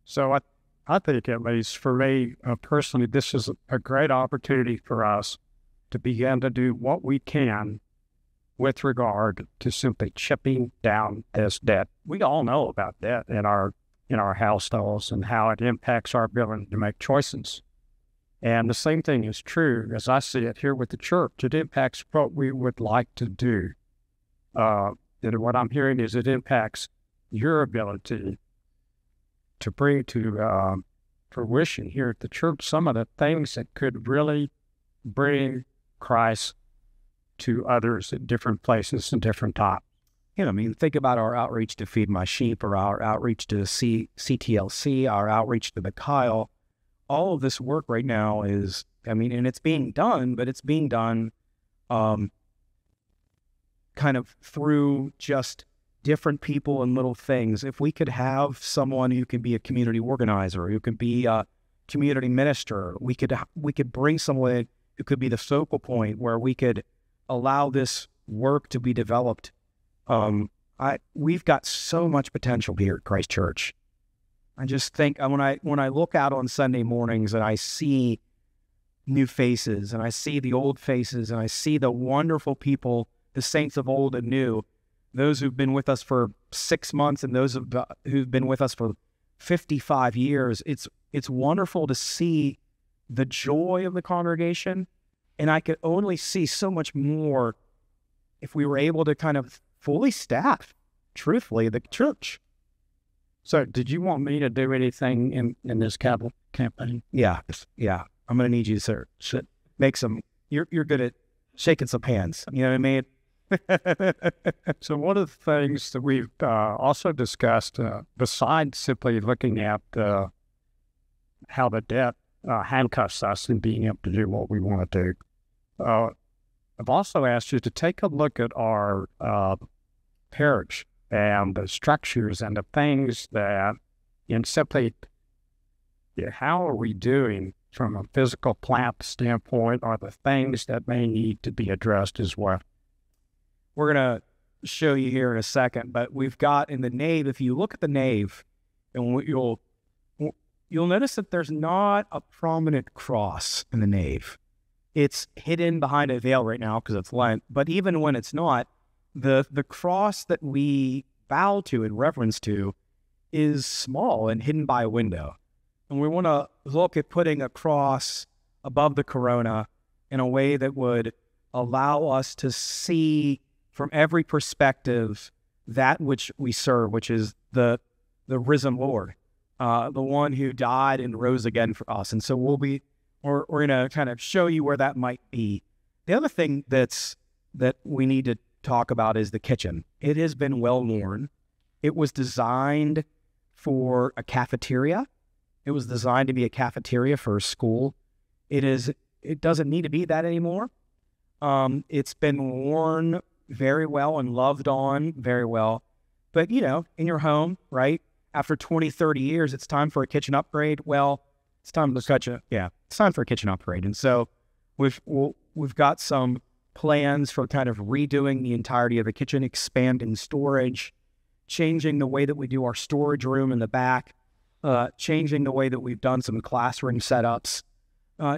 So I think, at least for me personally, this is a great opportunity for us to begin to do what we can with regard to simply chipping down this debt. We all know about debt in our households and how it impacts our ability to make choices. And the same thing is true, as I see it here with the church. It impacts what we would like to do. And what I'm hearing is it impacts your ability to bring to fruition here at the church some of the things that could really bring Christ to others at different places and different times. I mean, think about our outreach to Feed My Sheep, or our outreach to CTLC, our outreach to the Kyle. All of this work right now is, I mean, and it's being done, but it's being done kind of through just different people and little things. If we could have someone who can be a community organizer, who can be a community minister, we could bring someone who could be the focal point where we could allow this work to be developed. We've got so much potential here at Christ Church. I just think when I look out on Sunday mornings and I see new faces and I see the old faces and I see the wonderful people, the saints of old and new, those who've been with us for 6 months and those who've been with us for 55 years, it's wonderful to see the joy of the congregation. And I could only see so much more if we were able to kind of fully staff, truthfully, the church. So did you want me to do anything in this campaign? Yeah. I'm going to need you, sir. Make some, you're good at shaking some hands. You know what I mean? So one of the things that we've also discussed, besides simply looking at how the debt handcuffs us in being able to do what we want to do, I've also asked you to take a look at our parish and the structures and the things that, simply, how are we doing from a physical plant standpoint, are the things that may need to be addressed as well. We're going to show you here in a second, but we've got in the nave, if you look at the nave, and you'll notice that there's not a prominent cross in the nave. It's hidden behind a veil right now because it's Lent, but even when it's not, the cross that we bow to and reverence to is small and hidden by a window. And we want to look at putting a cross above the corona in a way that would allow us to see from every perspective that which we serve, which is the risen Lord, the one who died and rose again for us. And so we're going to kind of show you where that might be. The other thing that we need to talk about is the kitchen. It has been well worn. It was designed for a cafeteria. It was designed to be a cafeteria for a school. It doesn't need to be that anymore. It's been worn very well and loved on very well. But, in your home, right, after 20, 30 years, it's time for a kitchen upgrade. Well, it's time for a kitchen upgrade. And so we've got some plans for kind of redoing the entirety of the kitchen, expanding storage, changing the way that we do our storage room in the back, changing the way that we've done some classroom setups,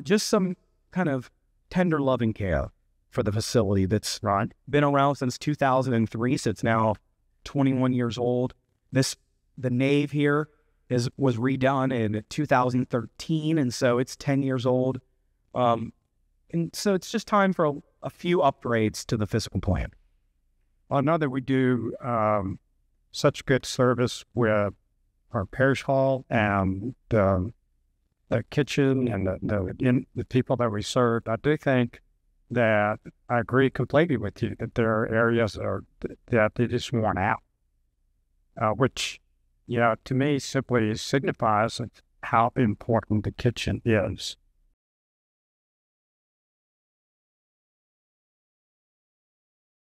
just some kind of tender loving care for the facility that's been around since 2003, so it's now 21 years old. The nave here was redone in 2013, and so it's 10 years old. And so it's just time for a few upgrades to the physical plan. I know that we do such good service with our parish hall and the kitchen and the people that we serve. I do think that I agree completely with you that there are areas that they just worn out, which, to me simply signifies how important the kitchen is.